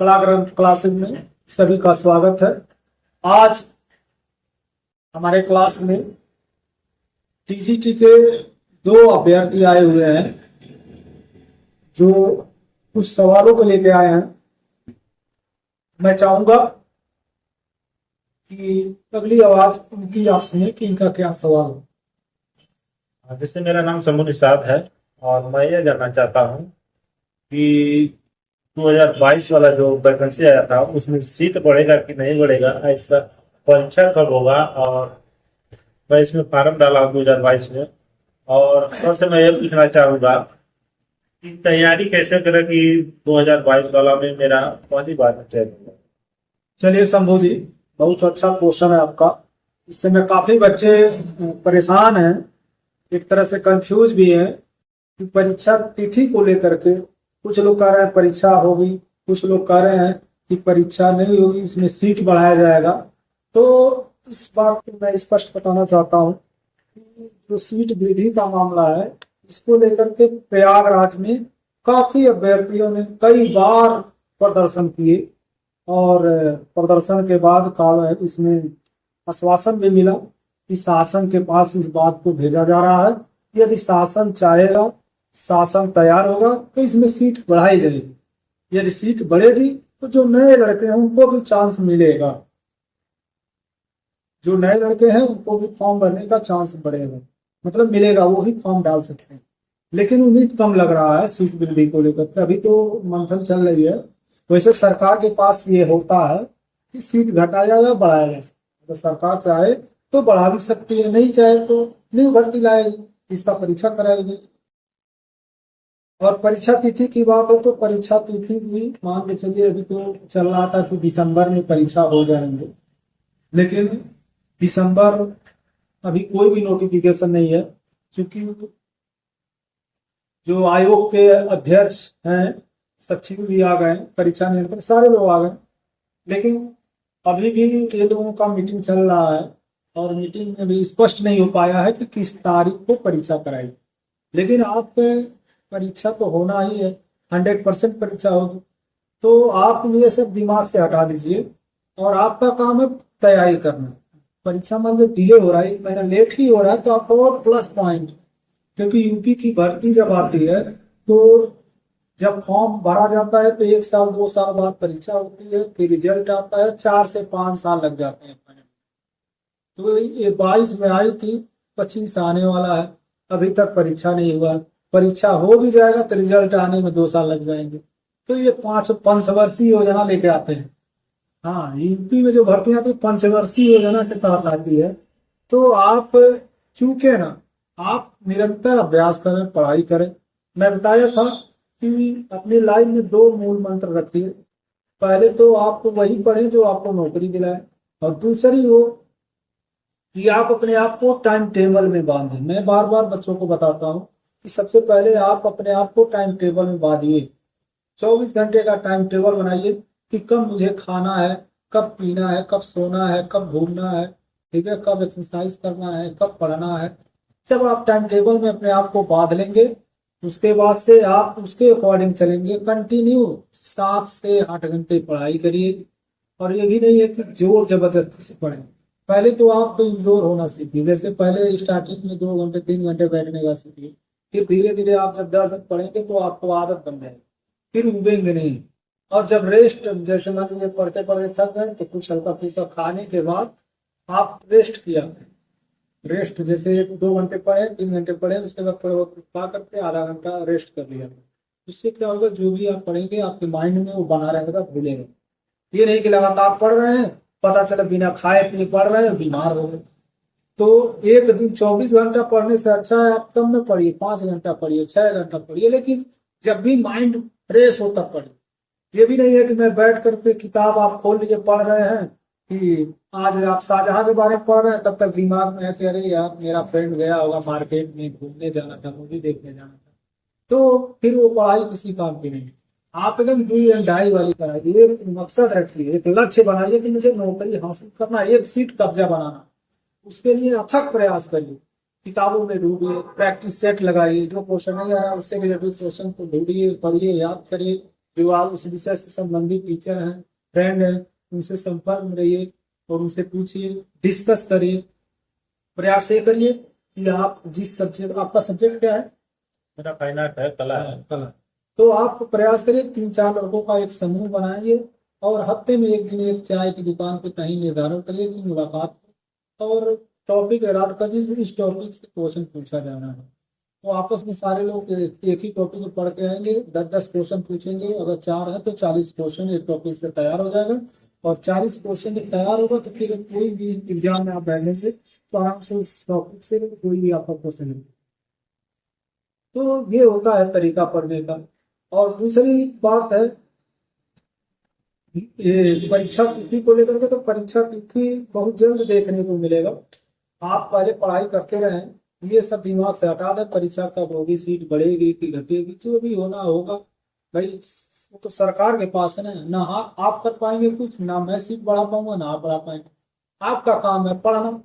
कला ग्रंथ क्लासेस में सभी का स्वागत है। आज हमारे क्लास में टीजीटी के दो अभ्यर्थी आए हुए हैं जो कुछ सवालों को लेकर आए हैं। मैं चाहूंगा कि अगली आवाज उनकी आप सुने कि इनका क्या सवाल है। जैसे मेरा नाम समूह निषाद है और मैं ये जानना चाहता हूँ कि 2022 वाला जो वैकेंसी आया था उसमें सीट बढ़ेगा कि नहीं बढ़ेगा, इसका परीक्षा कब होगा। और मैं इसमें फॉर्म डाला हूँ 2022 में, और सबसे मैं ये पूछना चाहूँगा कि तैयारी कैसे करें कि 2022 वाला में मेरा पहली बार चयन। चलिए शंभू जी, बहुत अच्छा क्वेश्चन है आपका। इस समय काफी बच्चे परेशान हैं, एक तरह से कंफ्यूज भी हैं कि परीक्षा तिथि को लेकर के। कुछ लोग कह रहे हैं परीक्षा होगी, कुछ लोग कह रहे हैं कि परीक्षा नहीं होगी, इसमें सीट बढ़ाया जाएगा। तो इस बात को मैं स्पष्ट बताना चाहता हूँ कि जो सीट वृद्धि का मामला है, इसको लेकर के प्रयागराज में काफी अभ्यर्थियों ने कई बार प्रदर्शन किए और प्रदर्शन के बाद काल इसमें आश्वासन भी मिला कि शासन के पास इस बात को भेजा जा रहा है। यदि शासन चाहेगा, शासन तैयार होगा तो इसमें सीट बढ़ाई जाएगी। यदि सीट बढ़ेगी तो जो नए लड़के हैं उनको भी चांस मिलेगा, जो नए लड़के हैं उनको भी फॉर्म भरने का चांस बढ़ेगा, मतलब मिलेगा, वो भी फॉर्म डाल सकते हैं। लेकिन उम्मीद कम लग रहा है सीट वृद्धि को लेकर के। अभी तो मंथन चल रही है। वैसे सरकार के पास ये होता है कि सीट घटाया या बढ़ाया जा सकता है। तो सरकार चाहे तो बढ़ा भी सकती है, नहीं चाहे तो नहीं भर्ती लाएगी, इसका परीक्षा कराएगी। और परीक्षा तिथि की बात हो तो परीक्षा तिथि भी मान के चलिए, अभी तो चल रहा था कि दिसंबर में परीक्षा हो जाएंगे, लेकिन दिसंबर अभी कोई भी नोटिफिकेशन नहीं है। क्योंकि जो आयोग के अध्यक्ष हैं, सचिव भी आ गए, परीक्षा नियंत्रक सारे लोग आ गए, लेकिन अभी भी ये लोगों का मीटिंग चल रहा है और मीटिंग में भी स्पष्ट नहीं हो पाया है कि किस तारीख को परीक्षा कराई। लेकिन आप परीक्षा तो होना ही है, 100% परीक्षा होगी। तो आप ये सब दिमाग से हटा दीजिए और आपका काम है तैयारी करना। परीक्षा में अगर डिले हो रहा है, 1 महीना लेट ही हो रहा है, तो आपको और प्लस पॉइंट। क्योंकि यूपी की भर्ती जब आती है तो जब फॉर्म भरा जाता है तो 1 साल 2 साल बाद परीक्षा होती है, फिर रिजल्ट आता है, 4 से 5 साल लग जाते हैं। तो ये 22 में आई थी, 25 आने वाला है, अभी तक परीक्षा नहीं हुआ। परीक्षा हो भी जाएगा तो रिजल्ट आने में 2 साल लग जाएंगे। तो ये 5 पंचवर्षीय योजना लेके आते हैं। हाँ, यूपी में जो भर्ती आती है पंचवर्षीय योजना के तहत आती है। तो आप चूके ना, आप निरंतर अभ्यास करें, पढ़ाई करें। मैं बताया था कि अपनी लाइफ में 2 मूल मंत्र रखिए। पहले तो आप वही पढ़ें जो आपको नौकरी दिलाए, और दूसरी वो कि आप अपने आप को टाइम टेबल में बांधें। मैं बार बार बच्चों को बताता हूँ कि सबसे पहले आप अपने आप को टाइम टेबल में बांधिए। 24 घंटे का टाइम टेबल बनाइए कि कब मुझे खाना है, कब पीना है, कब सोना है, कब घूमना है, ठीक है, कब एक्सरसाइज करना है, कब पढ़ना है। जब आप टाइम टेबल में अपने आप को बांध लेंगे, उसके बाद से आप उसके अकॉर्डिंग चलेंगे। कंटिन्यू 7 से 8 घंटे पढ़ाई करिए। और ये भी नहीं है कि जोर जबरदस्ती से पढ़ें। पहले तो आप तो इंडोर होना सीखिए। जैसे पहले स्टार्टिंग में 2 घंटे 3 घंटे बैठने का सीखिए, फिर धीरे धीरे आप जब 10 दिन पढ़ेंगे तो आपको आदत बन जाएगी, फिर उबेंगे नहीं। और जब रेस्ट, जैसे मान लीजिए पढ़ते पढ़ते थक गए तो कुछ हल्का फुल्का खाने के बाद आप रेस्ट किया। रेस्ट जैसे 1-2 घंटे पढ़े, 3 घंटे पढ़े, उसके बाद थोड़ा बहुत खा करके आधा घंटा रेस्ट कर लिया। उससे क्या होगा, जो भी आप पढ़ेंगे आपके माइंड में वो बना रहेगा, भूलेंगे। ये नहीं कि लगातार पढ़ रहे हैं, पता चला बिना खाए पिए पढ़ रहे हैं, बीमार हो गए। तो एक दिन 24 घंटा पढ़ने से अच्छा है आप कम में पढ़िए, 5 घंटा पढ़िए, 6 घंटा पढ़िए, लेकिन जब भी माइंड फ्रेश हो तब पढ़िए। ये भी नहीं है कि मैं बैठ करके किताब आप खोल लीजिए पढ़ रहे हैं कि आज आप शाहजहां के बारे में पढ़ रहे हैं, तब तक दिमाग में है कि अरे यार मेरा फ्रेंड गया होगा मार्केट में, घूमने जाना था, मूवी देखने जाना था। तो फिर वो पढ़ाई किसी काम की नहीं। आप एकदम डू एंड डाई वाली कराइए। एक मकसद रखिए, एक लक्ष्य बनाइए कि मुझे नौकरी हासिल करना, एक सीट कब्जा बनाना। उसके लिए अथक प्रयास करिए, किताबों में ढूंढिए, प्रैक्टिस सेट लगाइए, जो क्वेश्चन नहीं आ रहा उससे रिलेटेड क्वेश्चन को ढूंढिए, पढ़िए, याद करिए, जो आप उस विषय से संबंधित टीचर हैं, फ्रेंड हैं, उनसे संपर्क में रहिए और उनसे पूछिए, डिस्कस करिए। प्रयास ये करिए कि आप जिस सब्जेक्ट, आपका सब्जेक्ट क्या है? मेरा फाइन आर्ट है, कला है। कला। तो आप प्रयास करिए 3-4 लोगों का एक समूह बनाइए और हफ्ते में एक दिन एक चाय की दुकान पे कहीं निर्धारण करिए कि मुलाकात हो, और टॉपिक एडाप्ट करिए, इस टॉपिक से क्वेश्चन पूछा जाना है। तो आपस में सारे लोग एक ही टॉपिक को पढ़ के आएंगे, 10-10 क्वेश्चन पूछेंगे, अगर 4 है तो 40 क्वेश्चन एक टॉपिक से तैयार हो जाएगा। और 40 क्वेश्चन जब तैयार होगा तो फिर कोई भी एग्जाम में आप बैठेंगे तो आराम से उस टॉपिक से कोई भी आपका क्वेश्चन नहीं। तो ये होता है तरीका पढ़ने का। और दूसरी बात है, ये परीक्षा तिथि को लेकर के, तो परीक्षा तिथि बहुत जल्द देखने को मिलेगा। आप पहले पढ़ाई करते रहें, ये सब दिमाग से हटा दें, परीक्षा कब होगी, सीट बढ़ेगी कि घटेगी, जो भी होना होगा भाई, वो तो सरकार के पास है ना। आप कर पाएंगे कुछ, ना मैं सीट बढ़ा पाऊंगा, ना आप बढ़ा पाएंगे। आपका काम है पढ़ना,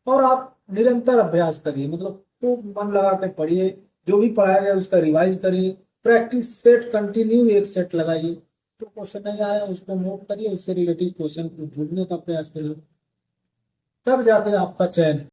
और आप निरंतर अभ्यास करिए, मतलब खूब मन लगा के पढ़िए, जो भी पढ़ाया गया उसका रिवाइज करिए, प्रैक्टिस सेट कंटिन्यू एक सेट लगाइए। जो क्वेश्चन नहीं आया उसको नोट करिए, उससे रिलेटेड क्वेश्चन को ढूंढने का प्रयास करिए, तब जाके आपका चयन